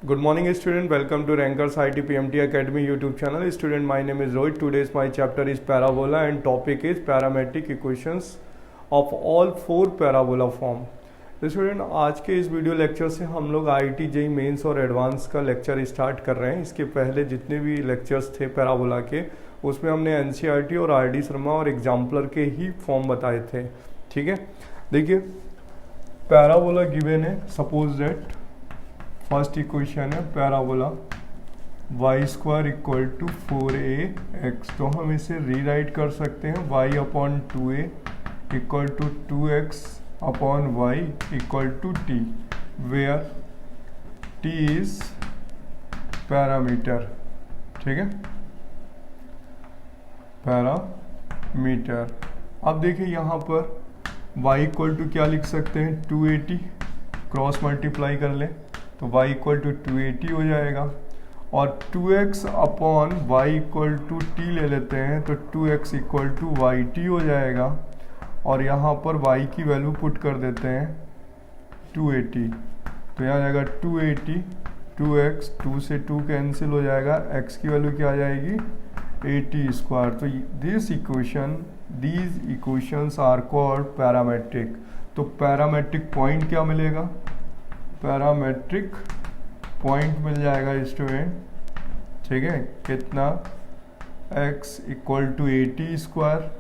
Good morning student, welcome to Rankers IT PMT Academy YouTube channel. Student, my name is Rohit. Today's my chapter is parabola and topic is parametric equations of all four parabola form. Student, आज के इस video lecture से हम लोग IIT JEE mains और advance का lecture start कर रहे हैं। इसके पहले जितने भी लेक्चर्स थे पैराबोला के, उसमें हमने NCERT और RD शर्मा और एग्जाम्पलर के ही फॉर्म बताए थे। ठीक है, देखिए पैराबोला गिवन है, सपोज दैट फर्स्ट इक्वेशन है parabola y square equal to 4ax, तो हम इसे रीराइट कर सकते हैं y upon 2a equal to 2x upon y equal to t, where t is parameter. ठीक है, पैरामीटर। अब देखिए यहाँ पर y इक्वल टू क्या लिख सकते हैं, 280, क्रॉस मल्टीप्लाई कर लें तो y इक्वल टू 280 हो जाएगा, और 2x upon y equal to t ले लेते हैं तो 2x इक्वल टू yt हो जाएगा, और यहाँ पर y की वैल्यू पुट कर देते हैं 280, तो यहाँ जाएगा 280, 2x, 2 से 2 कैंसिल हो जाएगा, x की वैल्यू क्या आ जाएगी 80 स्क्वायर। तो these equations are called parametric. तो पैरामेट्रिक पॉइंट क्या मिलेगा, पैरामेट्रिक पॉइंट मिल जाएगा स्टूडेंट। ठीक है, कितना, x इक्वल टू 80 स्क्वायर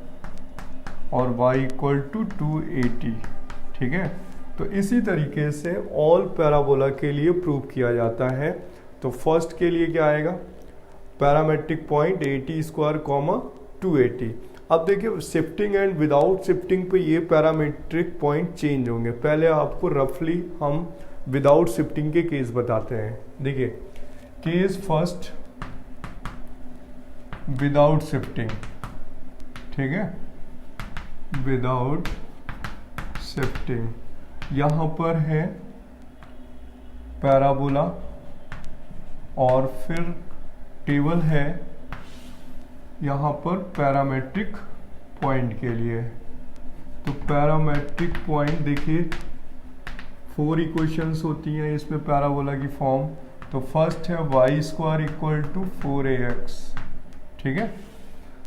और y इक्वल टू 280। ठीक है, तो इसी तरीके से ऑल पैराबोला के लिए प्रूव किया जाता है। तो फर्स्ट के लिए क्या आएगा, पैरामेट्रिक पॉइंट 80 स्क्वायर कॉमा 280। अब देखिए शिफ्टिंग एंड विदाउट शिफ्टिंग पे ये पैरामेट्रिक पॉइंट चेंज होंगे। पहले आपको रफली हम विदाउट शिफ्टिंग के केस बताते हैं। देखिए केस फर्स्ट विदाउट शिफ्टिंग। ठीक है, विदाउट शिफ्टिंग, यहाँ पर है पैराबोला और फिर टेबल है यहाँ पर पैरामेट्रिक पॉइंट के लिए। तो पैरामेट्रिक पॉइंट देखिए 4 इक्वेशंस होती हैं इसमें पैराबोला की फॉर्म। तो फर्स्ट है y square equal to 4ax। ठीक है,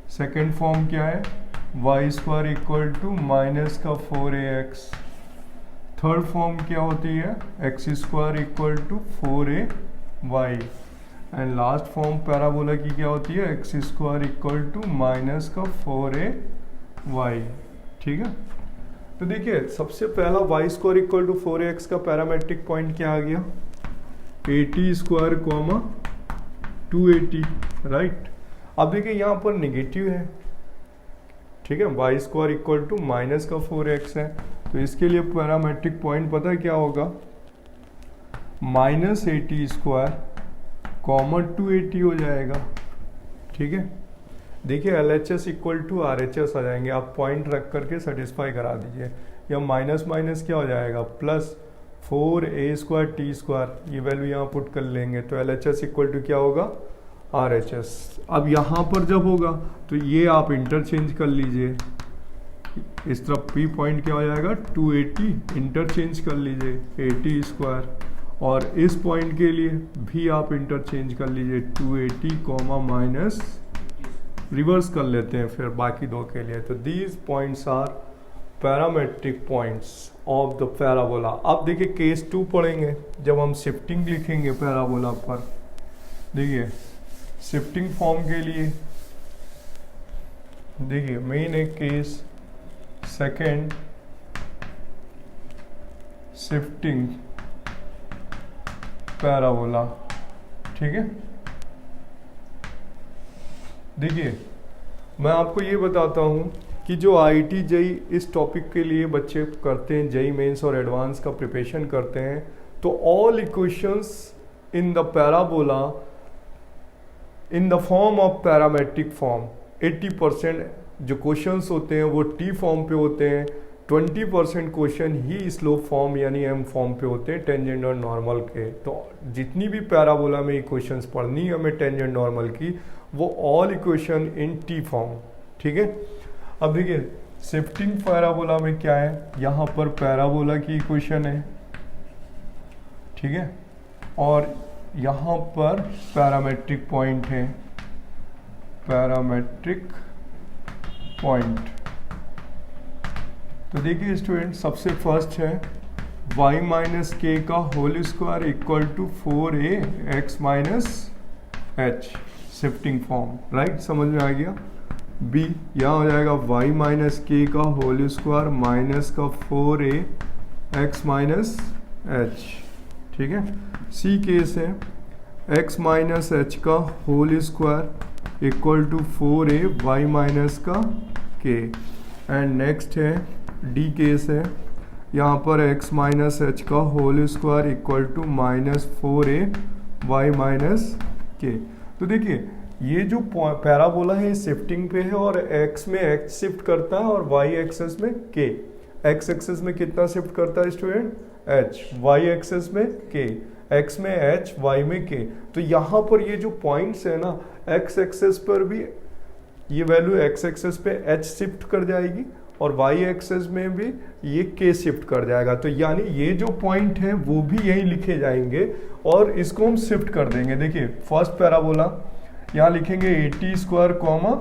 सेकेंड फॉर्म क्या है, y square equal to minus का 4ax। थर्ड फॉर्म क्या होती है, x square equal to 4ay। And last form parabola की क्या होती है, x square equal to minus का 4ay। ठीक है, तो देखिए सबसे पहला y square equal to 4ax का पैरामेट्रिक पॉइंट क्या आ गया, 80 स्क्वायर कॉमा 280, राइट। अब देखिए यहाँ पर नेगेटिव है। ठीक है, y square equal to minus का 4x है, तो इसके लिए पैरामेट्रिक पॉइंट पता है क्या होगा, माइनस 80 स्क्वायर कॉमा 280 हो जाएगा। ठीक है, देखिए LHS इक्वल टू RHS आ जाएंगे, आप पॉइंट रख करके सेटिस्फाई करा दीजिए। या माइनस माइनस क्या हो जाएगा, plus 4a square t square, ये वैल्यू यहाँ पुट कर लेंगे तो LHS इक्वल टू क्या होगा, RHS। अब यहाँ पर जब होगा तो ये आप इंटरचेंज कर लीजिए, इस तरफ p पॉइंट क्या हो जाएगा 280, इंटरचेंज कर लीजिए 80 स्क्वायर, और इस पॉइंट के लिए भी आप इंटरचेंज कर लीजिए 280 कॉमा माइनस, रिवर्स कर लेते हैं फिर बाकी दो के लिए। तो these points are parametric points of the parabola. अब देखिए केस 2 पढ़ेंगे जब हम शिफ्टिंग लिखेंगे पैराबोला पर। देखिए शिफ्टिंग फॉर्म के लिए देखिए मेन है केस सेकेंड, शिफ्टिंग पैराबोला। ठीक है, देखिए मैं आपको ये बताता हूँ कि जो IIT JEE इस टॉपिक के लिए बच्चे करते हैं, JEE मेंस और एडवांस का प्रिपरेशन करते हैं, तो all equations in the parabola in the form of parametric form, 80% जो क्वेश्चंस होते हैं वो T फॉर्म पे होते हैं, 20% क्वेश्चन ही स्लोप फॉर्म यानी M फॉर्म पे होते हैं, टेंजेंट और नॉर्मल के। तो जितनी भी पैराबोला में इक्वेशंस पढ़नी है हमें टेंजेंट नॉर्मल की, वो all equation in T form. ठीक है, अब देखिए शिफ्टिंग पैराबोला में क्या है, यहाँ पर पैराबोला की इक्वेशन है, ठीक है, और यहाँ पर पैरामेट्रिक पॉइंट है, पैरामेट्रिक पॉइंट। तो देखिए स्टूडेंट, सबसे फर्स्ट है y माइनस के का whole square equal to 4ax minus h, shifting form, right, समझ में आ गया। b यहाँ हो जाएगा y माइनस के का होल स्क्वायर माइनस का 4ax माइनस h, ठीक है। c केस है x माइनस h का whole square equal to 4a y minus का k। एंड नेक्स्ट है डी केस है, यहाँ पर x माइनस एच का whole square equal to minus 4a Y minus K. तो देखिए ये जो पैराबोला है शिफ्टिंग पे है और x में x शिफ्ट करता है और y एक्सेस में k। x एक्सेस में कितना शिफ्ट करता है स्टूडेंट? h, y एक्सेस में k, x में h, y में k। तो यहाँ पर ये जो पॉइंट्स है ना, x एक्सेस पर भी ये वैल्यू x एक्सेस पे h शिफ्ट कर जाएगी और y एक्सेस में भी ये k शिफ्ट कर जाएगा। तो यानी ये जो पॉइंट है वो भी यही लिखे जाएंगे और इसको हम शिफ्ट कर देंगे। देखिए फर्स्ट पैराबोला यहाँ लिखेंगे 80 स्क्वायर कॉमा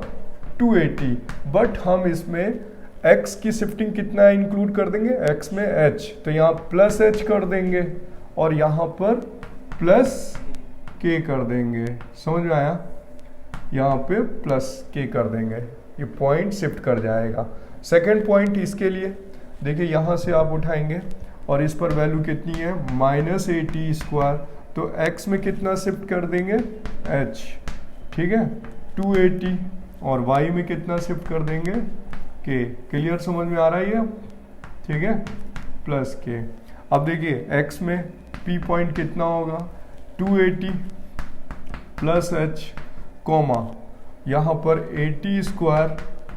280, बट हम इसमें x की शिफ्टिंग कितना इंक्लूड कर देंगे? x में h, तो यहाँ प्लस h कर देंगे और यहाँ पर प्लस k कर देंगे। समझ में आया? यहाँ पे प्लस k कर देंगे, ये पॉइंट शिफ्ट कर जाएगा। सेकेंड पॉइंट इसके लिए देखिए यहाँ से आप उठाएंगे और इस पर वैल्यू कितनी है? माइनस 80 स्क्वायर, तो x में कितना शिफ्ट कर देंगे? h, ठीक है, 280, और y में कितना शिफ्ट कर देंगे? k। क्लियर, समझ में आ रहा है ये? ठीक है, प्लस k। अब देखिए x में p पॉइंट कितना होगा? 280 प्लस h कॉमा यहाँ पर 80 स्क्वायर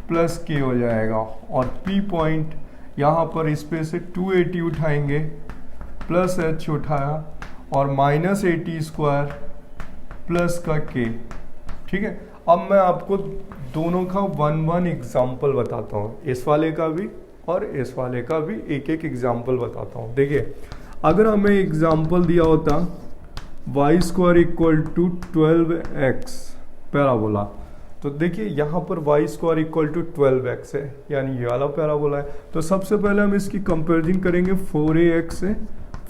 प्लस k हो जाएगा, और p पॉइंट यहाँ पर इस पे से 280 उठाएंगे प्लस h उठाया और माइनस 80 स्क्वायर प्लस का k। ठीक है, अब मैं आपको दोनों का वन एग्जाम्पल बताता हूँ, इस वाले का भी और इस वाले का भी एक एक एग्जाम्पल बताता हूँ। देखिए अगर हमें एग्जाम्पल दिया होता y square equal to 12x parabola, तो देखिए यहाँ पर y square equal to 12x है, यानी ये वाला पैराबोला है। तो सबसे पहले हम इसकी कंपेरिजन करेंगे 4ax से।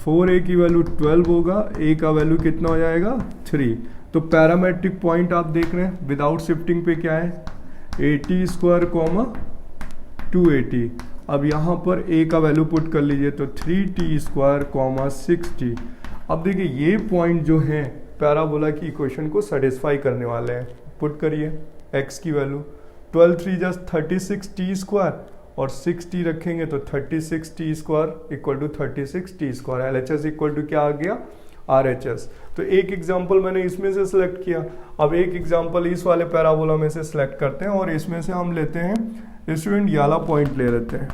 4a की वैल्यू 12 होगा, a का वैल्यू कितना हो जाएगा? 3। तो पैरामेट्रिक पॉइंट आप देख रहे हैं विदाउट शिफ्टिंग पे क्या है? 80 स्क्वायर कॉमा 280। अब यहाँ पर a का वैल्यू पुट कर लीजिए, तो 3t स्क्वायर कॉमा 6t। अब देखिए ये पॉइंट जो है पैराबोला की इक्वेशन को सेटिस्फाई करने वाले हैं। पुट करिए x की वैल्यू, 12 3 जस्ट 36t स्क्वायर और 6t रखेंगे तो 36t square equal to 36t square. LHS equal to क्या आ गया? RHS। तो एक एग्जांपल मैंने इसमें से सिलेक्ट किया, अब एक एग्जांपल इस वाले पैराबोला में से सिलेक्ट करते हैं और इसमें से हम लेते हैं स्टूडेंट ये वाला पॉइंट ले लेते हैं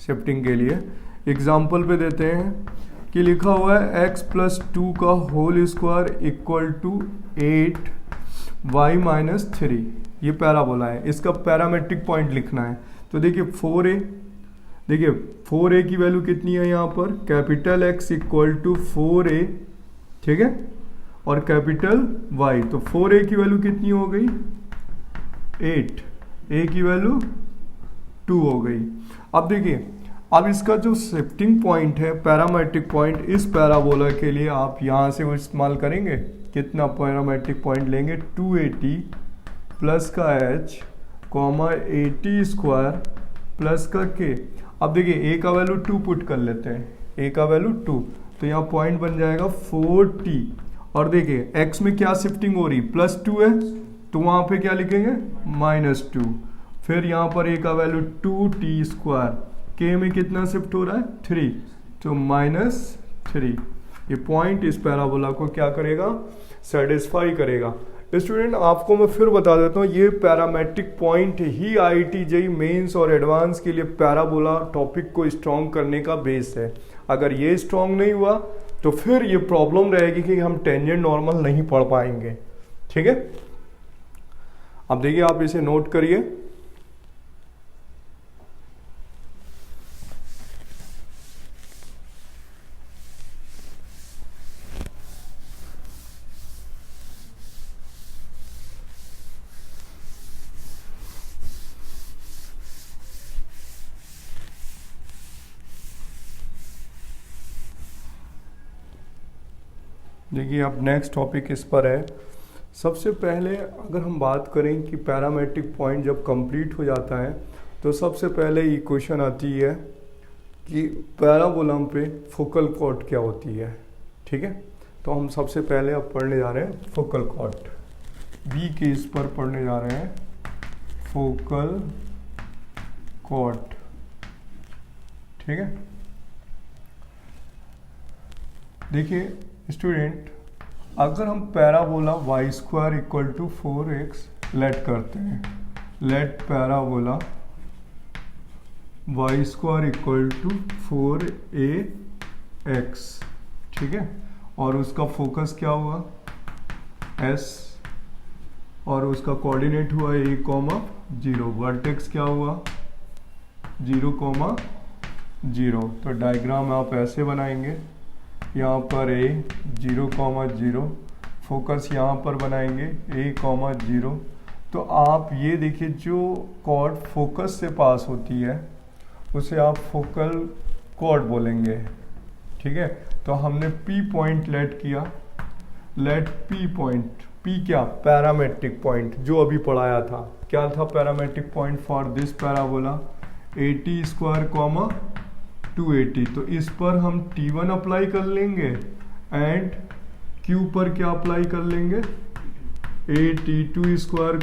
शिफ्टिंग के लिए। एग्जांपल पे देते हैं कि लिखा हुआ है x प्लस 2 का whole square equal to 8y minus 3। ये पैराबोला है, इसका पैरामेट्रिक पॉइंट लिखना है। तो देखिए 4a, देखिए 4a की वैल्यू कितनी है यहाँ पर? Capital X equal to 4a, ठीक है, और कैपिटल Y। तो 4a की वैल्यू कितनी हो गई? 8, a की वैल्यू 2 हो गई। अब देखिए अब इसका जो शिफ्टिंग पॉइंट है पैरामेट्रिक पॉइंट, इस पैराबोला के लिए आप यहाँ से वो इस्तेमाल करेंगे। कितना पैरामेट्रिक पॉइंट लेंगे? 280 प्लस का h कॉमा 80 स्क्वायर प्लस का k। अब देखिए a का वैल्यू 2 पुट कर लेते हैं, a का वैल्यू 2, तो यहाँ पॉइंट बन जाएगा 4t। और देखिए x में क्या शिफ्टिंग हो रही? प्लस 2 है, तो वहाँ पे क्या लिखेंगे? माइनस 2। फिर यहाँ पर a का वैल्यू 2t स्क्वायर, k में कितना शिफ्ट हो रहा है? 3, तो माइनस 3। ये पॉइंट इस पैराबोला को क्या करेगा? सेटिस्फाई करेगा। स्टूडेंट आपको मैं फिर बता देता हूँ, ये पैरामेट्रिक पॉइंट ही IIT JEE मेंस और एडवांस के लिए पैराबोला टॉपिक को स्ट्रॉन्ग करने का बेस है। अगर ये स्ट्रॉन्ग नहीं हुआ तो फिर ये प्रॉब्लम रहेगी कि हम टेंजेंट नॉर्मल नहीं पढ़ पाएंगे। ठीक है, अब देखिए आप इसे नोट करिए। देखिए अब नेक्स्ट टॉपिक इस पर है। सबसे पहले अगर हम बात करें कि पैरामेट्रिक पॉइंट जब कंप्लीट हो जाता है तो सबसे पहले इक्वेशन आती है कि पैराबोला पे फोकल कॉर्ड क्या होती है। ठीक है, तो हम सबसे पहले अब पढ़ने जा रहे हैं फोकल कॉर्ड। बी केस पर पढ़ने जा रहे हैं फोकल कॉर्ड। ठीक है, देखिए स्टूडेंट, अगर हम parabola Y square equal to 4x let करते हैं, let parabola Y square equal to 4ax, ठीक है, और उसका फोकस क्या हुआ s, और उसका कोऑर्डिनेट हुआ a,0, वर्टेक्स क्या हुआ 0,0। तो डायग्राम आप ऐसे बनाएंगे, यहाँ पर a 0,0, फोकस यहाँ पर बनाएंगे a,0। तो आप ये देखिए जो कॉर्ड फोकस से पास होती है उसे आप फोकल कॉर्ड बोलेंगे। ठीक है, तो हमने P पॉइंट लेट किया, लेट P पॉइंट, P क्या पैरामेट्रिक पॉइंट जो अभी पढ़ाया था। क्या था parametric point for this parabola 80 square, 280। तो इस पर हम T1 अप्लाई कर लेंगे एंड Q पर क्या अप्लाई कर लेंगे 82 स्क्वायर,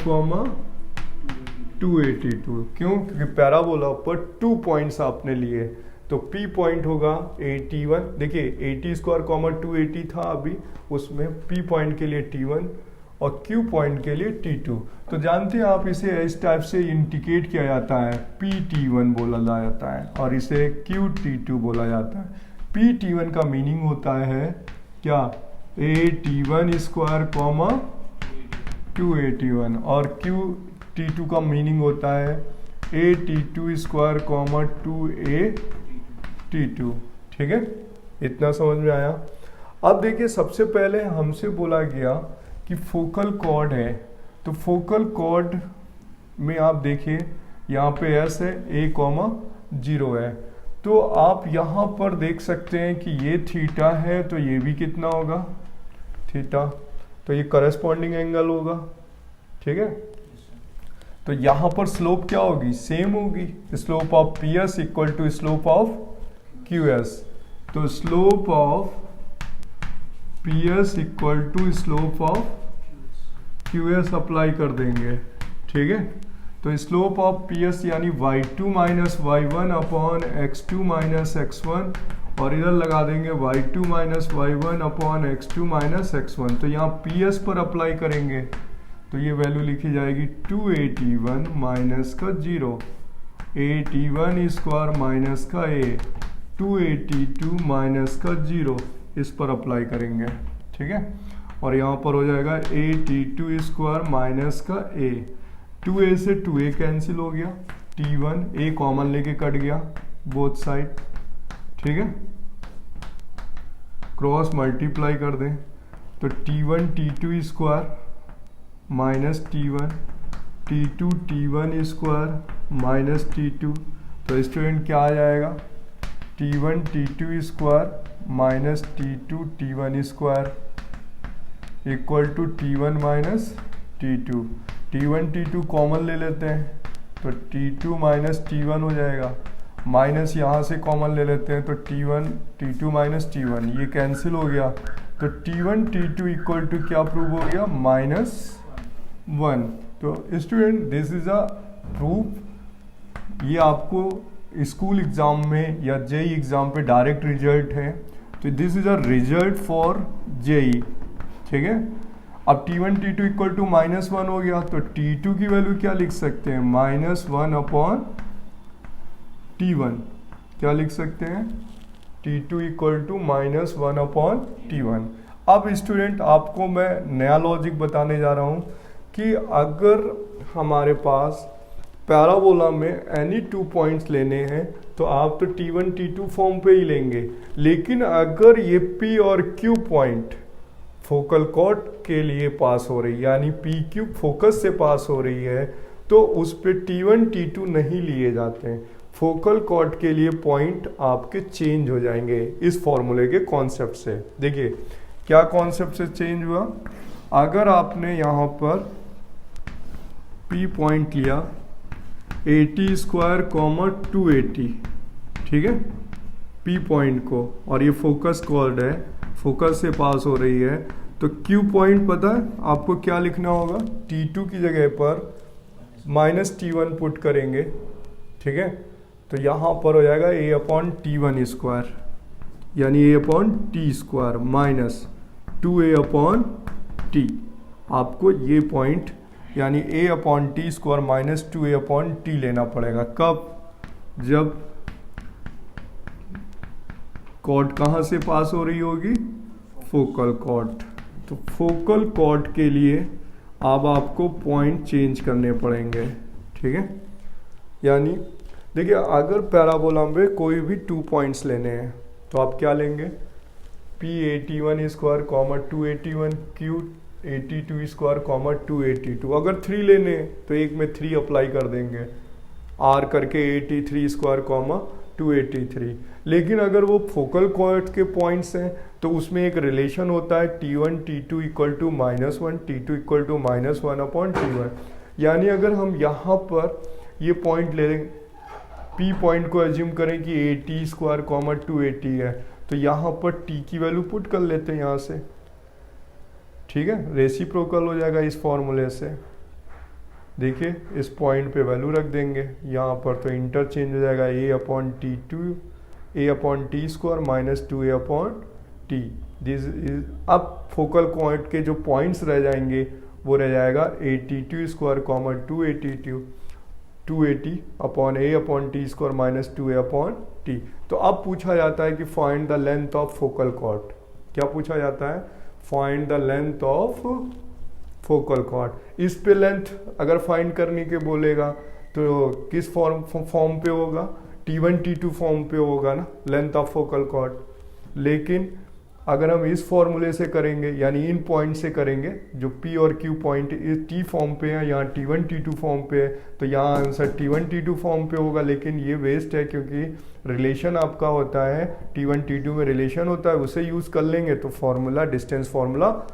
282। क्यों? क्योंकि पैराबोला पर 2 पॉइंट्स आपने लिए, तो P पॉइंट होगा 81। देखिए 80 स्क्वायर, 280 था अभी, उसमें P पॉइंट के लिए T1 और Q पॉइंट के लिए T2। तो जानते हैं आप इसे इस टाइप से इंडिकेट किया जाता है, PT1 बोला जाता है और इसे QT2 बोला जाता है। PT1 का मीनिंग होता है क्या 81 स्क्वायर, 281, और QT2 का मीनिंग होता है 82 स्क्वायर, 282। ठीक है, इतना समझ में आया। अब देखिए सबसे पहले हमसे बोला गया कि फोकल कॉर्ड है, तो फोकल कॉर्ड में आप देखिए यहाँ पे S है, a,0 है। तो आप यहाँ पर देख सकते हैं कि ये थीटा है, तो ये भी कितना होगा थीटा, तो ये करस्पॉन्डिंग एंगल होगा। ठीक है, तो यहाँ पर स्लोप क्या होगी, सेम होगी, slope of PS equal to slope of QS। तो slope of PS equal to slope of QS apply कर देंगे। ठीक है, तो स्लोप ऑफ PS यानी y2 minus y1 upon x2 minus x1, और इधर लगा देंगे y2 minus y1 upon x2 minus x1। तो यहाँ PS पर अप्लाई करेंगे तो ये वैल्यू लिखी जाएगी 281 माइनस का 0, 81 स्क्वायर माइनस का a, 282 माइनस का 0, इस पर अप्लाई करेंगे। ठीक है, और यहाँ पर हो जाएगा 82 स्क्वायर माइनस का a, 2a से 2a कैंसिल हो गया, T1 a कॉमन लेके कट गया बोथ साइड। ठीक है, क्रॉस मल्टीप्लाई कर दें तो T1 T2 square minus T1, T2 T1 square minus T2। तो स्टूडेंट क्या आ जाएगा T1 T2 square minus T2 T1 square equal to T1 minus T2। T1 T2 common ले लेते हैं तो T2 माइनस T1 हो जाएगा, माइनस यहाँ से कॉमन ले लेते हैं तो T1 T2 माइनस T1, ये कैंसिल हो गया। तो T1 T2 इक्वल टू क्या प्रूव हो गया -1। तो student this is a proof, ये आपको स्कूल एग्जाम में या जेई एग्जाम पे डायरेक्ट रिजल्ट है, तो this is a result for JEE. ठीक है, अब T1 T2 इक्वल टू -1 हो गया, तो T2 की वैल्यू क्या लिख सकते हैं -1 अपॉन T1, क्या लिख सकते हैं T2 equal to -1 upon T1। अब स्टूडेंट आपको मैं नया लॉजिक बताने जा रहा हूँ कि अगर हमारे पास पैराबोला में एनी 2 पॉइंट्स लेने हैं तो आप तो T1 T2 फॉर्म पे ही लेंगे, लेकिन अगर ये P और Q पॉइंट फोकल कॉर्ड के लिए पास हो रही है यानी PQ फोकस से पास हो रही है तो उस पे T1 T2 नहीं लिए जाते हैं। फोकल कॉर्ड के लिए पॉइंट आपके चेंज हो जाएंगे इस फॉर्मूले के कॉन्सेप्ट से। देखिए क्या कॉन्सेप्ट से चेंज हुआ? अगर आपने यहाँ पर P पॉइंट लिया 80 स्क्वायर कॉमा 280, ठीक है, P पॉइंट को, और ये फोकस कॉर्ड है, फोकस से पास हो रही है, तो Q पॉइंट पता है आपको क्या लिखना होगा? T2 की जगह पर -T1 पुट करेंगे, ठीक है, तो यहाँ पर हो जाएगा A/T1 स्क्वायर, यानी A/T स्क्वायर माइनस 2A/T। आपको ये पॉइंट यानी A/T स्क्वायर माइनस 2A/T लेना पड़ेगा। कब? जब कॉर्ड कहाँ से पास हो रही होगी? Focal cord. तो फोकल कॉर्ड के लिए अब आपको पॉइंट चेंज करने पड़ेंगे, ठीक है। यानी देखिए, अगर पैराबोला में कोई भी 2 पॉइंट्स लेने हैं तो आप क्या लेंगे? P81 square comma 281, Q82 square comma 282। अगर 3 लेने हैं तो एक में 3 अप्लाई कर देंगे, R करके 83 स्क्वायर कॉमा 283। लेकिन अगर वो फोकल कॉर्ड के पॉइंट्स हैं तो उसमें एक रिलेशन होता है T1 T2 equal to -1, T2 equal to -1/T1। यानी अगर हम यहाँ पर ये पॉइंट ले लें, P पॉइंट को एज्यूम करें कि 80 स्क्वायर कॉमा 280 है, तो यहाँ पर T की वैल्यू पुट कर लेते हैं यहाँ से, ठीक है, रेसिप्रोकल हो जाएगा इस फॉर्मूले से। देखिए इस पॉइंट पे वैल्यू रख देंगे यहाँ पर, तो इंटरचेंज हो जाएगा A/T square minus 2A/T। This is, अब फोकल पॉइंट के जो पॉइंट्स रह जाएंगे वो रह जाएगा 82 square comma 280 upon A/T square minus 2A/T। तो अब पूछा जाता है कि find the length of focal cord. क्या पूछा जाता है? Find the length of focal cord. इस पे लेंथ अगर फाइंड करने के बोलेगा तो किस फॉर्म पे होगा? T1 T2 फॉर्म पे होगा ना, लेंथ ऑफ फोकल कॉर्ड। लेकिन अगर हम इस फॉर्मूले से करेंगे, यानी इन पॉइंट से करेंगे, जो P और Q पॉइंट इस T फॉर्म पे है, यहाँ T1 T2 फॉर्म पे है, तो यहाँ आंसर T1 T2 फॉर्म पे होगा। लेकिन ये वेस्ट है, क्योंकि रिलेशन आपका होता है T1 T2 में रिलेशन होता है, उसे यूज़ कर लेंगे तो formula, distance formula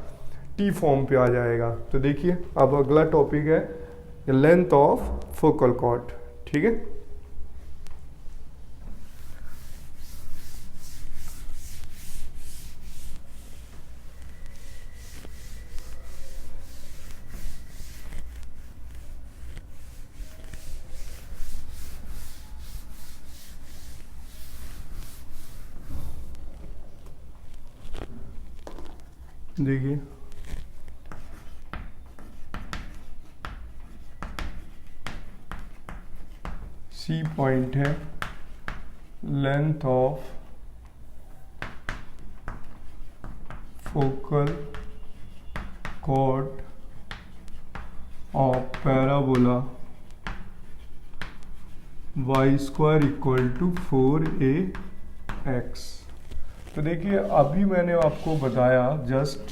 T form पे आ जाएगा। तो देखिए अब अगला टॉपिक है लेंथ ऑफ फोकल कॉर्ड, ठीक है। देखिए C पॉइंट है, length of focal chord of parabola y square equal to 4ax। तो देखिए अभी मैंने आपको बताया जस्ट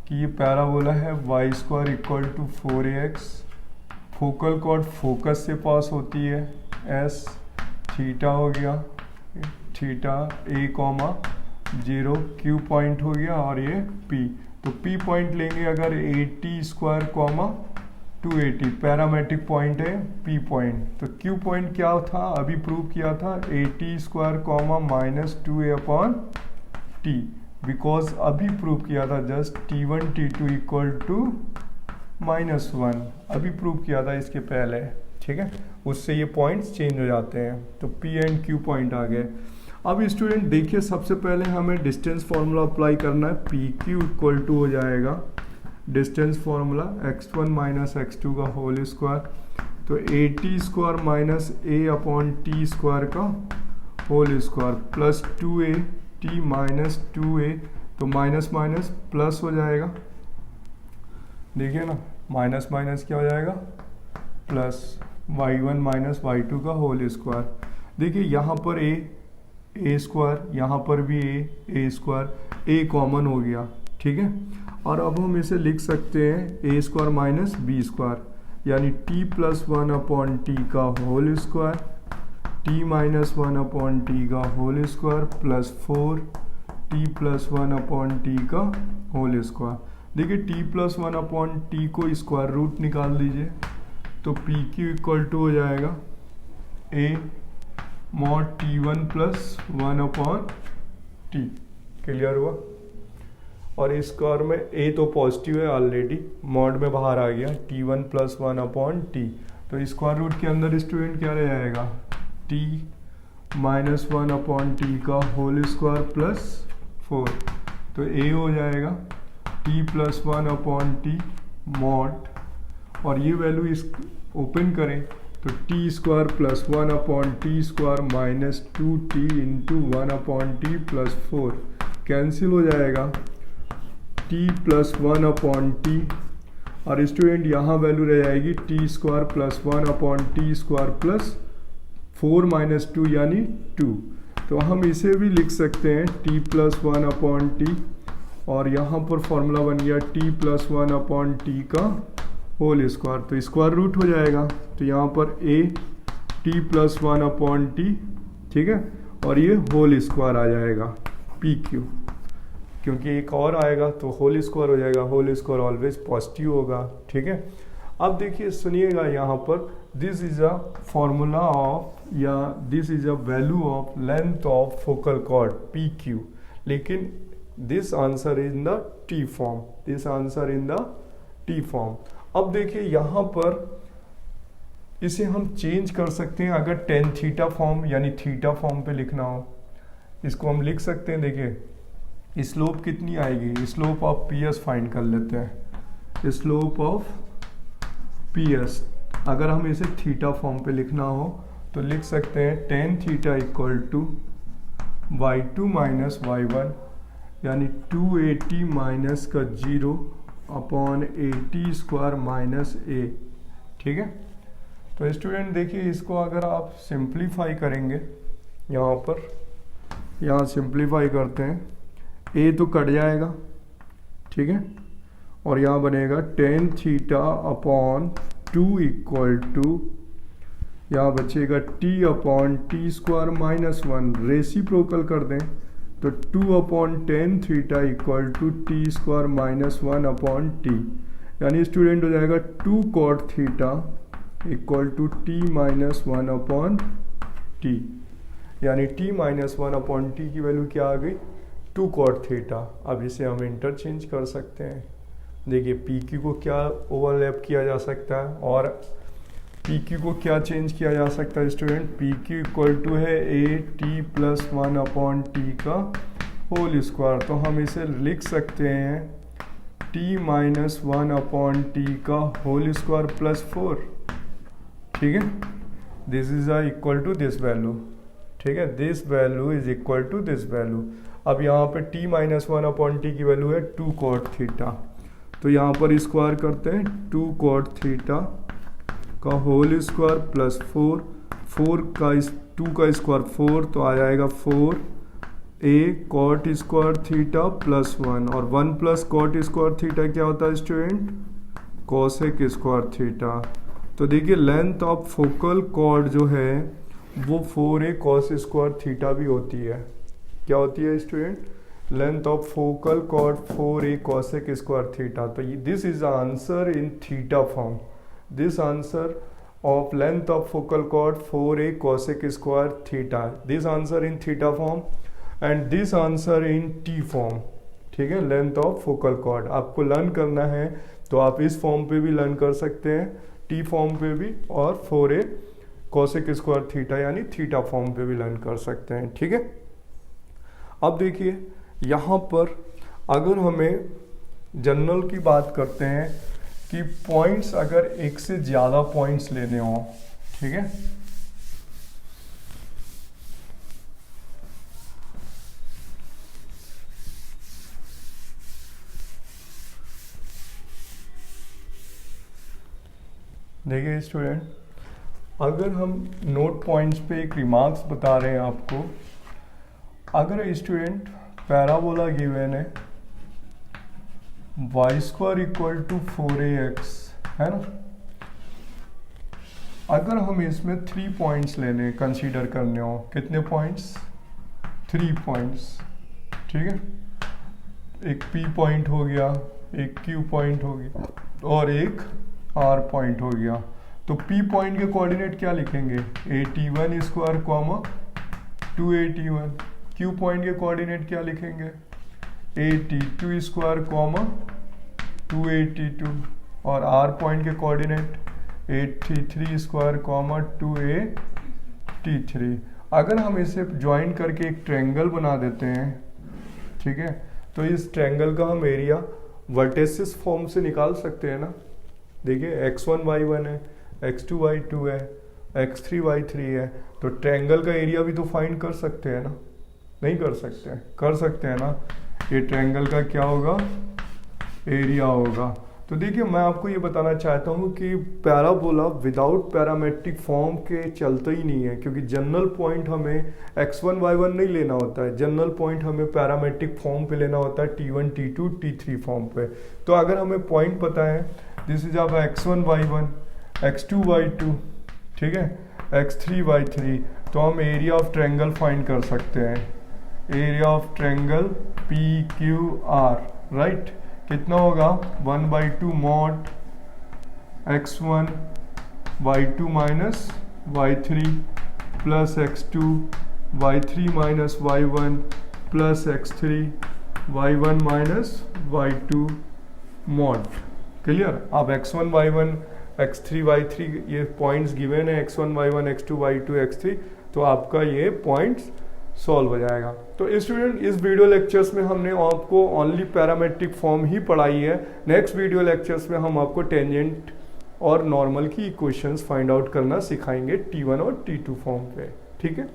कि ये पैराबोला है, y square equal to 4ax, focal chord focus से पास होती है, s थीटा हो गया, थीटा A,0 Q पॉइंट हो गया, और ये P। तो P पॉइंट लेंगे अगर 80 स्क्वायर कॉमा 280, पैरामेट्रिक पॉइंट है P पॉइंट। तो Q पॉइंट क्या था? अभी प्रूव किया था 80 square comma minus 2A/T, because अभी प्रूव किया था just T1 T2 equal to -1, अभी प्रूव किया था इसके पहले, ठीक है। उससे ये पॉइंट्स चेंज हो जाते हैं, तो P एंड Q पॉइंट आ गए। अब स्टूडेंट देखिए, सबसे पहले हमें डिस्टेंस फार्मूला अप्लाई करना है। PQ इक्वल टू हो जाएगा distance formula x1 minus x2 का होल स्क्वायर, तो 80 स्क्वायर माइनस A/T स्क्वायर का whole square plus 2AT minus 2A, तो माइनस माइनस प्लस हो जाएगा। देखिए ना, माइनस माइनस क्या हो जाएगा? प्लस y1 माइनस y2 का होल स्क्वायर। देखिए यहाँ पर a स्क्वायर, यहाँ पर भी a स्क्वायर, a कॉमन हो गया, ठीक है। और अब हम इसे लिख सकते हैं a square minus b square, यानी t प्लस 1/T का whole square, t minus 1/T का whole square plus 4 T plus one upon T का होल स्क्वायर। देखिए T plus one upon T को स्क्वायर रूट निकाल दीजिए, तो पी क्यू इक्वल टू हो जाएगा A mod T one plus one upon T. Clear हुआ? और इस स्क्वायर में ए तो पॉजिटिव है ऑलरेडी, मॉड में बाहर आ गया T one plus one upon T, तो स्क्वायर रूट के अंदर स्टूडेंट क्या रह जाएगा, T minus one upon T का होल स्क्वायर प्लस 4, तो ए हो जाएगा T plus one upon T mod, और ये वैल्यू इस ओपन करें तो T square plus one upon T square minus 2t into one upon T plus 4 cancel हो जाएगा, T plus one upon T, और स्टूडेंट यहाँ वैल्यू रह जाएगी T square plus one upon T square plus 4 minus 2 यानी 2। तो हम इसे भी लिख सकते हैं T plus one upon T, और यहाँ पर फॉर्मूला बन गया T plus one upon T का होल स्क्वायर, तो स्क्वायर रूट हो जाएगा, तो यहाँ पर ए T plus one upon T, ठीक है, और ये होल स्क्वायर आ जाएगा पी क्यू, क्योंकि एक और आएगा तो होल स्क्वायर हो जाएगा, होल स्क्वायर ऑलवेज पॉजिटिव होगा, ठीक है। अब देखिए सुनिएगा यहाँ पर this is a formula of, या this is a value of length of focal chord P Q, लेकिन this answer in the T form, this answer in the T form. अब देखिए यहाँ पर इसे हम चेंज कर सकते हैं, अगर टेन थीटा फॉर्म यानी थीटा फॉर्म पे लिखना हो, इसको हम लिख सकते हैं। देखिए स्लोप कितनी आएगी, slope of P S find कर लेते हैं, स्लोप ऑफ पी एस, अगर हम इसे थीटा फॉर्म पे लिखना हो तो लिख सकते हैं tan theta equal to y2 minus y1 यानी 280 माइनस का 0 अपॉन 80 स्क्वायर माइनस ए, ठीक है। तो स्टूडेंट देखिए इसको अगर आप सिंप्लीफाई करेंगे, यहाँ सिंप्लीफाई करते हैं, ए तो कट जाएगा, ठीक है, और यहाँ बनेगा tan theta upon 2 equal to, यहाँ बचेगा T upon T square minus 1, reciprocal कर दें तो 2 upon tan theta equal to T square minus 1 upon T, यानी स्टूडेंट हो जाएगा 2 cot theta equal to T minus 1 upon T, यानी टी माइनस 1 अपॉन टी की वैल्यू क्या आ गई, 2 कॉट थीटा। अब इसे हम इंटरचेंज कर सकते हैं। देखिए पी क्यू को क्या ओवरलैप किया जा सकता है और पी क्यू को क्या चेंज किया जा सकता है student, P Q equal to है A T plus 1 upon T का होल स्क्वायर, तो हम इसे लिख सकते हैं टी माइनस 1 अपॉन टी का होल स्क्वायर प्लस 4, ठीक है, this is equal to this value, ठीक है, this value is equal to this value. अब यहाँ पे t माइनस 1 अपॉन टी की वैल्यू है 2 कॉट थीटा, तो यहाँ पर स्क्वायर करते हैं 2 कॉट थीटा का होल स्क्वायर प्लस 4, 2 का स्क्वायर 4, तो आ जाएगा 4 ए कॉट स्क्वायर थीटा प्लस 1, और 1 प्लस कॉट स्क्वायर थीटा क्या होता है स्टूडेंट, कोसेक स्क्वायर थीटा। तो देखिए लेंथ ऑफ फोकल कॉर्ड जो है वो 4a कॉस स्क्वायर थीटा भी होती है। क्या होती है student, length of focal chord 4a cosec square theta. तो this is answer in theta form, this answer of length of focal chord 4a cosec square theta, this answer in theta form and this answer in t form, ठीक है। Length of focal cord आपको learn करना है तो आप इस form पे भी लर्न कर सकते हैं, टी फॉर्म पे भी, और 4a cosec स्क्वायर थीटा यानी थीटा फॉर्म पे भी लर्न कर सकते हैं, ठीक है। अब देखिए यहाँ पर अगर हमें जनरल की बात करते हैं कि पॉइंट्स अगर एक से ज़्यादा पॉइंट्स लेने हों, ठीक है, देखिए स्टूडेंट अगर हम नोट पॉइंट्स पे एक रिमार्क्स बता रहे हैं आपको, अगर स्टूडेंट पैराबोला गिवन है Y square equal to 4ax है ना, अगर हम इसमें 3 पॉइंट्स लेने कंसीडर करने हो, कितने पॉइंट्स, 3 पॉइंट्स, ठीक है, एक P पॉइंट हो गया, एक Q पॉइंट हो गया और एक R पॉइंट हो गया। तो P पॉइंट के कोऑर्डिनेट क्या लिखेंगे, 81 स्क्वायर कॉमा 281। Q पॉइंट के कोऑर्डिनेट क्या लिखेंगे, 82 स्क्वायर कॉमा 282 और R पॉइंट के कोऑर्डिनेट 83 स्क्वायर कॉमा 283। अगर हम इसे ज्वाइन करके एक ट्रायंगल बना देते हैं, ठीक है, तो इस ट्रायंगल का हम एरिया वर्टेसिस फॉर्म से निकाल सकते हैं ना। देखिए x1 y1 है, x2 y2 है, x3 y3 है, तो ट्रायंगल का एरिया भी तो फाइंड कर सकते हैं ना, नहीं कर सकते हैं, कर सकते हैं ना। ये ट्रायंगल का क्या होगा, एरिया होगा। तो देखिए मैं आपको ये बताना चाहता हूँ कि पैराबोला विदाउट पैरामेट्रिक फॉर्म के चलता ही नहीं है, क्योंकि जनरल पॉइंट हमें x1 y1 नहीं लेना होता है, जनरल पॉइंट हमें पैरामेट्रिक फॉर्म पे लेना होता है, t1 t2 t3 फॉर्म पे। तो अगर हमें पॉइंट पता है, दिस इज आपका x1 y1, x2 y2, ठीक है, x3 y3, तो हम एरिया ऑफ ट्रायंगल फाइंड कर सकते हैं। Area of triangle PQR, right, कितना होगा 1/2 mod x1 y2 minus y3 plus x2 y3 minus y1 plus x3 y1 minus y2 mod. Clear. अब x1 y1 x3 y3 ये points given है, x1 y1 x2 y2 x3, तो आपका ये points solve हो जाएगा। तो स्टूडेंट इस वीडियो लेक्चर्स में हमने आपको ओनली पैरामेट्रिक फॉर्म ही पढ़ाई है। नेक्स्ट वीडियो लेक्चर्स में हम आपको टेंजेंट और नॉर्मल की इक्वेशंस फाइंड आउट करना सिखाएंगे T1 और T2 फॉर्म पे, ठीक है।